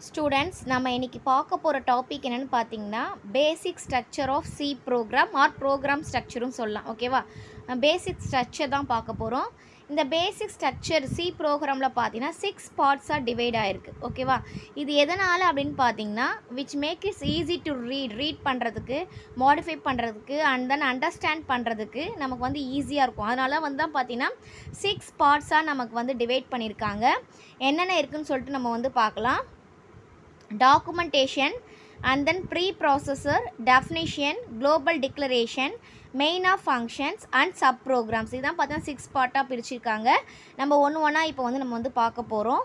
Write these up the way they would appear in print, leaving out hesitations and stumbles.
Students நம்ம இன்னைக்கு பார்க்க போகிற டாபிக் என்னென்னு பார்த்தீங்கன்னா basic structure of C program or program ஸ்ட்ரக்சரும் சொல்லலாம். ஓகேவா? பேசிக் ஸ்ட்ரக்சர் தான் பார்க்க போகிறோம். இந்த பேசிக் ஸ்ட்ரக்சர் சி ப்ரோக்ராமில் பார்த்தீங்கன்னா 6 பார்ட்ஸாக டிவைட் ஆகிருக்கு. ஓகேவா? இது எதனால் அப்படின்னு பார்த்தீங்கன்னா which make it's easy to read பண்ணுறதுக்கு, மாடிஃபை பண்ணுறதுக்கு அண்ட் தென் அண்டர்ஸ்டாண்ட் பண்ணுறதுக்கு நமக்கு வந்து ஈஸியாக இருக்கும். அதனால வந்து தான் பார்த்தீங்கன்னா 6 பார்ட்ஸாக நமக்கு வந்து டிவைட் பண்ணியிருக்காங்க. என்னென்ன இருக்குதுன்னு சொல்லிட்டு நம்ம வந்து பார்க்கலாம். Documentation and then pre-processor, definition, global declaration, main of functions and sub programs. இதான் பார்த்தா 6 பார்ட்டாக பிரிச்சிருக்காங்க. நம்ம ஒன்று இப்போ வந்து நம்ம வந்து பார்க்க போகிறோம்.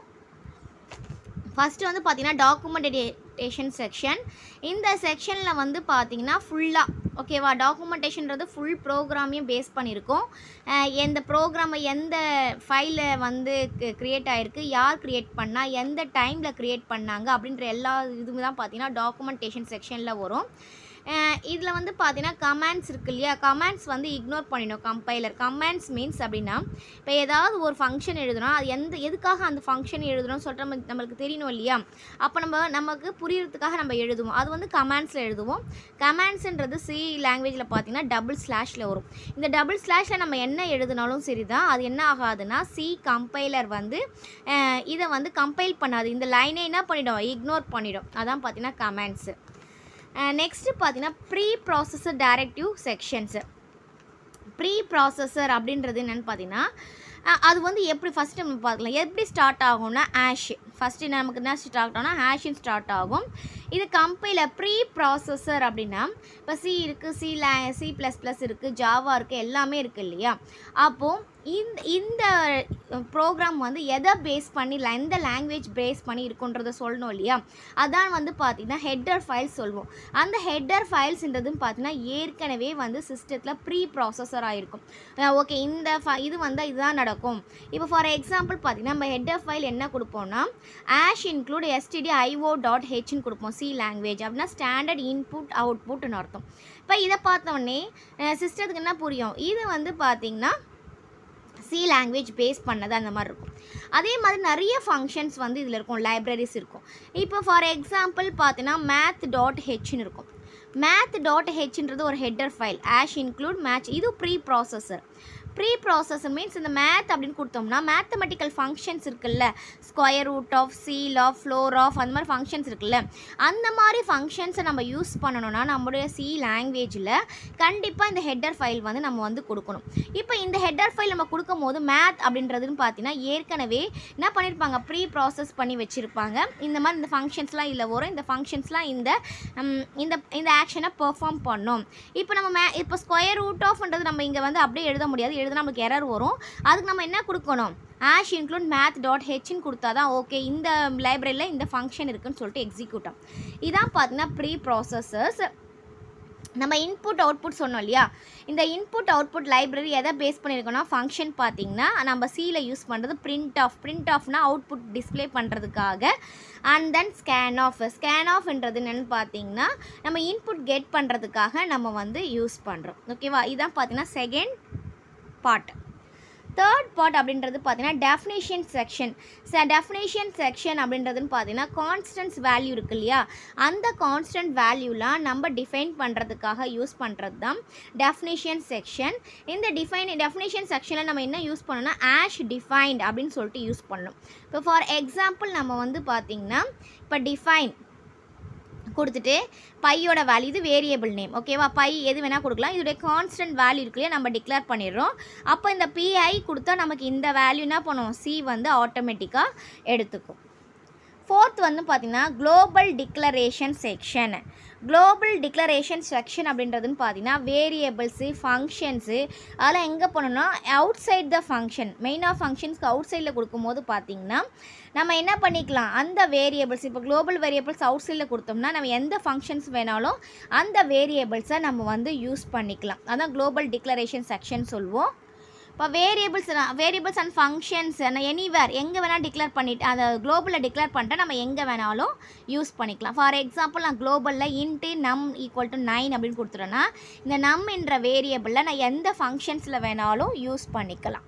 ஃபஸ்ட்டு வந்து பார்த்திங்கன்னா டாக்குமெண்டேஷன் செக்ஷன். இந்த செக்ஷனில் வந்து பார்த்திங்கன்னா ஃபுல்லாக ஓகேவா டாக்குமெண்டேஷன்றது ஃபுல் ப்ரோக்ராமையும் பேஸ் பண்ணியிருக்கோம். எந்த ப்ரோக்ராமை எந்த ஃபைலில் வந்து க்ரியேட் ஆகிருக்கு, யார் க்ரியேட் பண்ணால், எந்த டைமில் க்ரியேட் பண்ணாங்க அப்படின்ற எல்லா இதுவும் தான் பார்த்திங்கன்னா டாக்குமெண்டேஷன் செக்ஷனில் வரும். இதில் வந்து பார்த்தீங்கன்னா கமாண்ட்ஸ் இருக்குது இல்லையா, கமாண்ட்ஸ் வந்து இக்னோர் பண்ணிடும் கம்பைலர். கமாண்ட்ஸ் மீன்ஸ் அப்படின்னா இப்போ ஏதாவது ஒரு ஃபங்க்ஷன் எழுதுகிறோம், அது எதுக்காக அந்த ஃபங்க்ஷன் எழுதுகிறோம்னு சொல்லிட்டு நம்மளுக்கு தெரியணும் இல்லையா. அப்போ நமக்கு புரியறதுக்காக நம்ம எழுதுவோம், அது வந்து கமாண்ட்ஸில் எழுதுவோம். கமாண்ட்ஸுன்றது சி லாங்குவேஜில் பார்த்தீங்கன்னா டபுள் ஸ்லாஷில் வரும். இந்த டபுள் ஸ்லாஷில் நம்ம என்ன எழுதினாலும் சரி தான், அது என்ன ஆகாதுன்னா சி கம்பைலர் வந்து இதை வந்து கம்பைல் பண்ணாது. இந்த லைனை என்ன பண்ணிடும், இக்னோர் பண்ணிடும். அதான் பார்த்தீங்கன்னா கமாண்ட்ஸு. நெக்ஸ்ட்டு பார்த்தீங்கன்னா preprocessor directive sections. Preprocessor அப்படின்றது என்னென்னு பார்த்தீங்கன்னா அது வந்து எப்படி ஃபஸ்ட்டு நம்ம பார்க்கலாம். எப்படி ஸ்டார்ட் ஆகும்னா ஆஷ் ஃபஸ்ட்டு நமக்கு என்ன ஸ்டார்ட் ஆகும்னா ஹேஷின் ஸ்டார்ட் ஆகும். இது கம்பைலர் ப்ரீ ப்ராசஸர் அப்படின்னா இப்போ சி இருக்குது, C++ இருக்குது, ஜாவா இருக்குது, எல்லாமே இருக்குது இல்லையா. அப்போது இந்த ப்ரோக்ராம் வந்து எதை பேஸ் பண்ணி எந்த லாங்குவேஜ் பேஸ் பண்ணி இருக்குன்றதை சொல்லணும் இல்லையா. அதான் வந்து பார்த்திங்கன்னா ஹெட்டர் ஃபைல்ஸ் சொல்லுவோம். அந்த ஹெட்டர் ஃபைல்ஸ்ன்றதுன்னு பார்த்தீங்கன்னா ஏற்கனவே வந்து சிஸ்டத்தில் ப்ரீ ப்ராசஸர் ஆகிருக்கும். ஓகே, இது வந்து இதுதான் நடக்கும். இப்போ ஃபார் எக்ஸாம்பிள் பார்த்திங்கன்னா நம்ம ஹெட்டர் ஃபைல் என்ன கொடுப்போம்னா ஆஷ் இன்க்ளூட் stdio.hன்னு கொடுப்போம். சி லாங்குவேஜ் அப்படின்னா ஸ்டாண்டர்ட் இன்புட் அவுட்புட்னு அர்த்தம். இப்போ இதை பார்த்தோன்னே சிஸ்டத்துக்கு என்ன புரியும், இது வந்து பார்த்திங்கன்னா சி லாங்குவேஜ் பேஸ் பண்ணது அந்த மாதிரி இருக்கும். அதே மாதிரி நிறைய ஃபங்க்ஷன்ஸ் வந்து இதில் இருக்கும், லைப்ரரிஸ் இருக்கும். இப்போ ஃபார் எக்ஸாம்பிள் பார்த்தீங்கன்னா math.hன்னு இருக்கும். math.hன்றது ஒரு header file. Hash include math, இது preprocessor. Preprocessor means இந்த மேத் அப்படின்னு கொடுத்தோம்னா மேத்தமெட்டிக்கல் ஃபங்க்ஷன்ஸ் இருக்குல்ல, square root of, ceil of, floor of, அந்த மாதிரி ஃபங்க்ஷன்ஸ் இருக்குல்ல, அந்த மாதிரி ஃபங்க்ஷன்ஸை நம்ம யூஸ் பண்ணணும்னா நம்மளுடைய சி லாங்குவேஜில் கண்டிப்பாக இந்த ஹெட்டர் ஃபைல் வந்து நம்ம வந்து கொடுக்கணும். இப்போ இந்த ஹெட்டர் ஃபைல் நம்ம கொடுக்கும் போது மேத் அப்படின்றதுன்னு பார்த்தீங்கன்னா ஏற்கனவே என்ன பண்ணியிருப்பாங்க, ப்ரீ ப்ராசஸ் பண்ணி வச்சுருப்பாங்க. இந்த மாதிரி இந்த ஃபங்க்ஷன்ஸ்லாம் இதில் வரும், இந்த ஃபங்க்ஷன்ஸ்லாம் இந்த ஆக்ஷனை பெர்ஃபார்ம் பண்ணோம். இப்போ நம்ம இப்போ ஸ்கொயர் ரூட் ஆஃப்ன்றது நம்ம இங்கே வந்து அப்படியே எழுத முடியாது, எழுதுனா நமக்கு எரர் வரும். அதுக்கு நம்ம என்ன கொடுக்கணும், ஆஷ் இன்க்ளூட் math.hன்னு கொடுத்தா தான் ஓகே இந்த லைப்ரரியில் இந்த ஃபங்க்ஷன் இருக்குன்னு சொல்லிட்டு எக்ஸிக்யூட் ஆகும். இதான் பார்த்தீங்கன்னா ப்ரீ ப்ராசஸர்ஸ். நம்ம இன்புட் அவுட்புட் சொன்னோம் இல்லையா, இந்த இன்புட் அவுட்புட் லைப்ரரி எதை பேஸ் பண்ணியிருக்கோன்னா ஃபங்க்ஷன் பார்த்திங்கன்னா நம்ம சியில் யூஸ் பண்ணுறது பிரிண்ட் ஆஃப்னா அவுட்புட் டிஸ்பிளே பண்ணுறதுக்காக. அண்ட் தென் ஸ்கேன் ஆஃப்ன்றது என்னென்னு பார்த்தீங்கன்னா நம்ம இன்புட் கெட் பண்ணுறதுக்காக நம்ம வந்து யூஸ் பண்ணுறோம். ஓகேவா? இதான் பார்த்தீங்கன்னா செகண்ட் பார்ட். தேர்ட் பார்ட் அப்படின்றது பார்த்தீங்கன்னா டெஃபினேஷன் செக்ஷன். டெஃபினேஷன் செக்ஷன் அப்படின்றதுன்னு பார்த்தீங்கன்னா கான்ஸ்டன்ட்ஸ் வேல்யூ இருக்கு இல்லையா, அந்த கான்ஸ்டன்ட் வேல்யூலாம் நம்ம டிஃபைன் பண்ணுறதுக்காக யூஸ் பண்ணுறது தான் டெஃபினேஷன் செக்ஷன். இந்த டெஃபினேஷன் செக்ஷனில் நம்ம என்ன யூஸ் பண்ணணும்னா ஆஷ் டிஃபைன்ட் அப்படின்னு சொல்லிட்டு யூஸ் பண்ணணும். இப்போ ஃபார் எக்ஸாம்பிள் நம்ம வந்து பார்த்திங்கன்னா இப்போ டிஃபைன் கொடுத்துட்டு பையோட வேல்யூ, இது வேரியபிள் நேம். ஓகேவா? பை எது வேணால் கொடுக்கலாம். இதோடைய கான்ஸ்டன்ட் வேல்யூ இருக்குல்லையே நம்ம டிக்ளேர் பண்ணிடுறோம். அப்போ இந்த பிஐ கொடுத்தா நமக்கு இந்த வேல்யூ என்ன பண்ணுவோம், சி வந்து ஆட்டோமேட்டிக்காக எடுத்துக்கும். ஃபோர்த் வந்து பார்த்திங்கன்னா global declaration section. Global declaration section அப்படின்றதுன்னு பார்த்தீங்கன்னா வேரியபிள்ஸு, ஃபங்க்ஷன்ஸு அதெல்லாம் எங்கே பண்ணணும்னா அவுட் சைட் த ஃபங்க்ஷன், மெயினாக ஃபங்க்ஷன்ஸ்க்கு அவுட் சைடில் கொடுக்கும்போது பார்த்திங்கன்னா நம்ம என்ன பண்ணிக்கலாம், அந்த வேரியபிள்ஸ் இப்போ குளோபல் வேரியபிள்ஸ் அவுட் சைடில் கொடுத்தோம்னா நம்ம எந்த ஃபங்க்ஷன்ஸ் வேணாலும் அந்த வேரியபிள்ஸை நம்ம வந்து யூஸ் பண்ணிக்கலாம். அதான் குளோபல் டிக்ளரேஷன் செக்ஷன் சொல்லுவோம். இப்போ வேரியபிள்ஸ் அண்ட் ஃபங்க்ஷன்ஸ் எனிவேர் எங்கே வேணால் டிக்ளேர் பண்ணிவிட்டு அதை குளோபலில் டிக்ளேர் பண்ணிட்டா நம்ம எங்கே வேணாலும் யூஸ் பண்ணிக்கலாம். ஃபார் எக்ஸாம்பிள் நான் குளோபலில் இன்ட்டு நம் ஈக்குவல் டு 9 அப்படின்னு கொடுத்துட்டேன்னா இந்த நம் என்ற வேரியபிளில் நான் எந்த ஃபங்க்ஷன்ஸில் வேணாலும் யூஸ் பண்ணிக்கலாம்.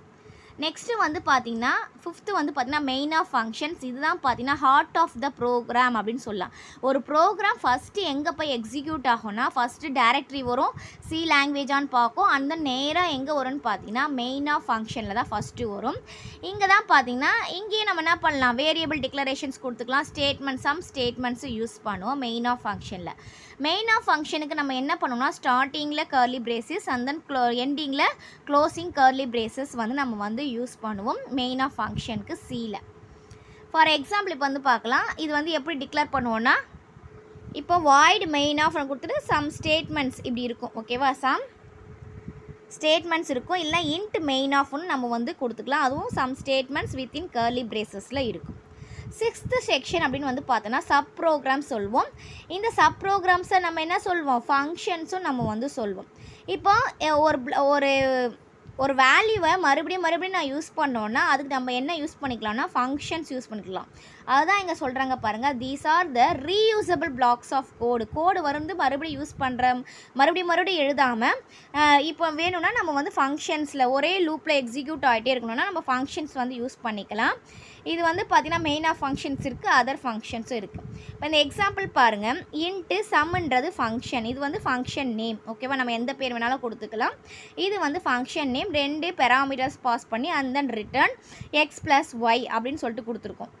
நெக்ஸ்ட்டு வந்து பார்த்திங்கன்னா ஃபிஃப்த்து வந்து பார்த்திங்கன்னா மெயின் ஆஃப் ஃபங்க்ஷன்ஸ். இதுதான் பார்த்திங்கன்னா ஹார்ட் ஆஃப் த ப்ரோக்ராம் அப்படின்னு சொல்லலாம். ஒரு ப்ரோக்ராம் ஃபஸ்ட்டு எங்கே போய் எக்ஸிக்யூட் ஆகும்னா ஃபஸ்ட்டு டைரக்டரி வரும், சி லாங்குவேஜான்னு பார்க்கும். அந்த நேராக எங்கே வரும்னு பார்த்திங்கன்னா மெயின் ஆஃப் ஃபங்க்ஷனில் தான் ஃபஸ்ட்டு வரும். இங்கே தான் பார்த்திங்கன்னா இங்கேயே நம்ம என்ன பண்ணலாம், வேரியபிள் டிக்ளரேஷன்ஸ் கொடுத்துக்கலாம், ஸ்டேட்மெண்ட் சம் ஸ்டேட்மெண்ட்ஸு யூஸ் பண்ணுவோம் மெயின் ஆஃப் ஃபங்க்ஷனில். மெயின் ஆஃப் ஃபங்க்ஷனுக்கு நம்ம என்ன பண்ணோம்னா ஸ்டார்டிங்கில் கர்லி பிரேசஸ் அண்ட் தென் எண்டிங்கில் க்ளோசிங் கர்லி பிரேசஸ் வந்து நம்ம வந்து யூஸ் பண்ணுவோம் மெயின் ஆஃப் ஃபங்க்ஷனுக்கு சியில். ஃபார் எக்ஸாம்பிள் இப்போ வந்து பார்க்கலாம், இது வந்து எப்படி டிக்ளேர் பண்ணுவோன்னா, இப்போ வாய்டு மெயின் ஆஃப் கொடுத்துட்டு சம் ஸ்டேட்மெண்ட்ஸ் இப்படி இருக்கும். ஓகேவா, சம் ஸ்டேட்மெண்ட்ஸ் இருக்கும். இல்லை இன்ட் மெயின் ஆஃப்னு நம்ம வந்து கொடுத்துக்கலாம். அதுவும் சம் ஸ்டேட்மெண்ட்ஸ் வித்தின் கர்லி பிரேசஸில் இருக்கும். சிக்ஸ்த்து செக்ஷன் அப்படின்னு வந்து பார்த்தோன்னா சப் ப்ரோக்ராம் சொல்வோம். இந்த சப் ப்ரோக்ராம்ஸை நம்ம என்ன சொல்வோம், ஃபங்க்ஷன்ஸும் நம்ம வந்து சொல்வோம். இப்போ ஒரு வேல்யூவை மறுபடியும் நான் யூஸ் பண்ணோன்னா அதுக்கு நம்ம என்ன யூஸ் பண்ணிக்கலாம்னா ஃபங்க்ஷன்ஸ் யூஸ் பண்ணிக்கலாம். அதுதான் இங்கே சொல்கிறாங்க பாருங்கள், these are the reusable blocks of code வந்து மறுபடியும் யூஸ் பண்ணுற மறுபடியும் எழுதாமல் இப்போ வேணும்னா நம்ம வந்து ஃபங்க்ஷன்ஸில் ஒரே லூப்பில் எக்ஸிக்யூட் ஆகிட்டே இருக்கணும்னா நம்ம ஃபங்க்ஷன்ஸ் வந்து யூஸ் பண்ணிக்கலாம். இது வந்து பார்த்திங்கன்னா மெயின் ஆஃப் ஃபங்க்ஷன்ஸ் இருக்குது, அதர் ஃபங்க்ஷன்ஸும் இருக்குது. இப்போ இந்த எக்ஸாம்பிள் பாருங்கள், இன்ட்டு சம்ன்றது ஃபங்க்ஷன், இது வந்து ஃபங்க்ஷன் நேம். ஓகேவா, நம்ம எந்த பேர் வேணாலும் கொடுத்துக்கலாம். இது வந்து ஃபங்க்ஷன் நேம், 2 பெராமீட்டர்ஸ் பாஸ் பண்ணி and then return x plus y அப்படின்னு சொல்லிட்டு கொடுத்துருக்கோம்.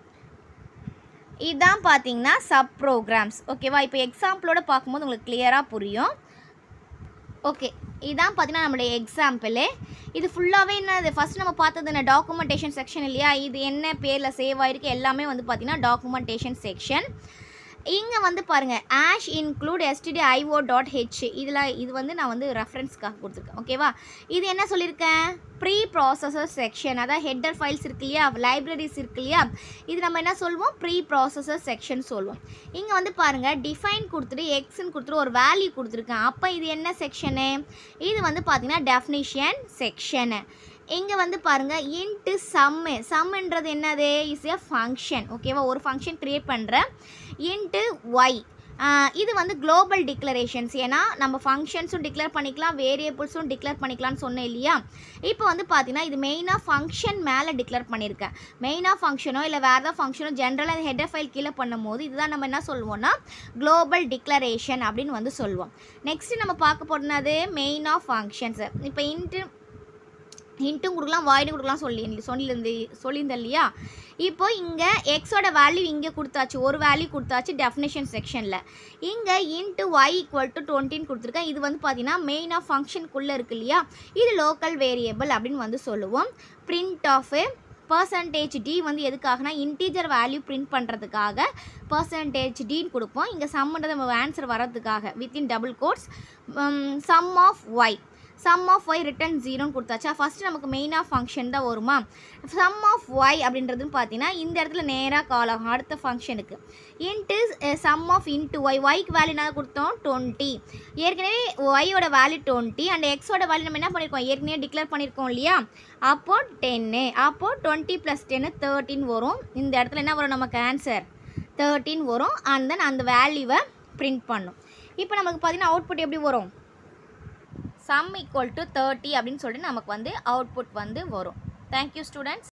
இதுதான் பார்த்திங்கன்னா சப் ப்ரோக்ராம்ஸ். ஓகேவா, இப்போ எக்ஸாம்பிளோட பார்க்கும்போது உங்களுக்கு கிளியராக புரியும். ஓகே, இதான் பார்த்திங்கன்னா நம்மளுடைய எக்ஸாம்பிளு. இது ஃபுல்லாகவே என்னது, ஃபஸ்ட் நம்ம பார்த்தது என்ன, டாக்குமெண்டேஷன் செக்ஷன் இல்லையா. இது என்ன பேரில் சேவ் ஆகிருக்கு எல்லாமே வந்து பார்த்திங்கன்னா டாக்குமெண்டேஷன் செக்ஷன். இங்கே வந்து பாருங்கள், ஆஷ் இன்க்ளூட் stdio.h இது வந்து நான் வந்து ரெஃபரன்ஸ்க்காக கொடுத்துருக்கேன். ஓகேவா, இது என்ன சொல்லியிருக்கேன், ப்ரீ ப்ராசஸர் செக்ஷன். அதாவது ஹெட்டர் ஃபைல்ஸ் இருக்கு இல்லையா, லைப்ரரிஸ் இருக்கு இல்லையா, இது நம்ம என்ன சொல்வோம், ப்ரீ ப்ராசஸர் செக்ஷன் சொல்லுவோம். இங்கே வந்து பாருங்கள், டிஃபைன் கொடுத்துட்டு எக்ஸ்ன்னு கொடுத்துட்டு ஒரு வேல்யூ கொடுத்துருக்கேன். அப்போ இது என்ன செக்ஷனு, இது வந்து பார்த்திங்கன்னா டெஃபினிஷன் செக்ஷனு. இங்கே வந்து பாருங்கள், இன்ட்டு சம்ன்றது என்னது, இஸ் எ ஃபங்க்ஷன். ஓகேவா, ஒரு ஃபங்க்ஷன் க்ரியேட் பண்ணுறேன். இன்ட்டு ஒய், இது வந்து குளோபல் டிக்ளரேஷன்ஸ். ஏன்னா நம்ம ஃபங்க்ஷன்ஸும் டிக்ளேர் பண்ணிக்கலாம், வேரியபிள்ஸும் டிக்ளேர் பண்ணிக்கலாம்னு சொன்னேன் இல்லையா. இப்போ வந்து பார்த்தீங்கன்னா இது மெயினாக ஃபங்க்ஷன் மேலே டிக்ளேர் பண்ணியிருக்கேன். மெயினாக ஃபங்க்ஷனோ இல்லை வேறு ஏதாவது ஃபங்க்ஷனோ ஜென்ரலாக ஹெட்டர் ஃபைல் கீழே பண்ணும்போது இதுதான் நம்ம என்ன சொல்லுவோம்னா குளோபல் டிக்ளரேஷன் அப்படின்னு வந்து சொல்லுவோம். நெக்ஸ்ட்டு நம்ம பார்க்க போனது மெயின் ஆஃப் ஃபங்க்ஷன்ஸு. இப்போ இன்ட்டும் கொடுக்கலாம், வாய்டும் கொடுக்கலாம் சொல்லியிருந்தேன் இல்லையா. இப்போ இங்கே எக்ஸோட வேல்யூ இங்கே கொடுத்தாச்சு, ஒரு வேல்யூ கொடுத்தாச்சு டெஃபினேஷன் செக்ஷனில். இங்கே இன்ட்டு ஒய் ஈக்குவல் டு 20 கொடுத்துருக்கேன். இது வந்து பார்த்தீங்கன்னா மெயின் ஆஃப் ஃபங்க்ஷனுக்குள்ளே இருக்குது இல்லையா, இது லோக்கல் வேரியபிள் அப்படின்னு வந்து சொல்லுவோம். பிரிண்ட் ஆஃப் %d வந்து எதுக்காகனா இன்டீஜர் வேல்யூ பிரிண்ட் பண்ணுறதுக்காக %d கொடுப்போம். இங்கே சம்ன்றது நம்ம ஆன்சர் வர்றதுக்காக within double quotes sum of y return 0ன்னு கொடுத்தாச்சா. ஃபஸ்ட்டு நமக்கு மெயின் ஆஃப் ஃபங்க்ஷன் தான் வருமா. சம் ஆஃப் ஒய் அப்படின்றதுன்னு பார்த்தீங்கன்னா இந்த இடத்துல நேராக கால் ஆகும் அடுத்த ஃபங்க்ஷனுக்கு. இன்ட்டு சம் ஆஃப் இன்ட்டு ஒய்க்கு வேல்யூ என்ன கொடுத்தோம் 20. ஏற்கனவே ஒய்யோட வேல்யூ 20 அண்ட் எக்ஸோட வேல்யூ நம்ம என்ன பண்ணியிருக்கோம், ஏற்கனவே டிக்ளேர் பண்ணியிருக்கோம் இல்லையா. அப்போது 10, அப்போது 20 + 10 13 வரும். இந்த இடத்துல என்ன வரும், நமக்கு ஆன்சர் 13 வரும். அண்ட் தென் அந்த வேல்யூவை பிரிண்ட் பண்ணும். இப்போ நமக்கு பார்த்தீங்கன்னா அவுட்புட் எப்படி வரும், sum = 30 அப்படின்னு சொல்லிட்டு நமக்கு வந்து அவுட்புட் வந்து வரும். Thank you students.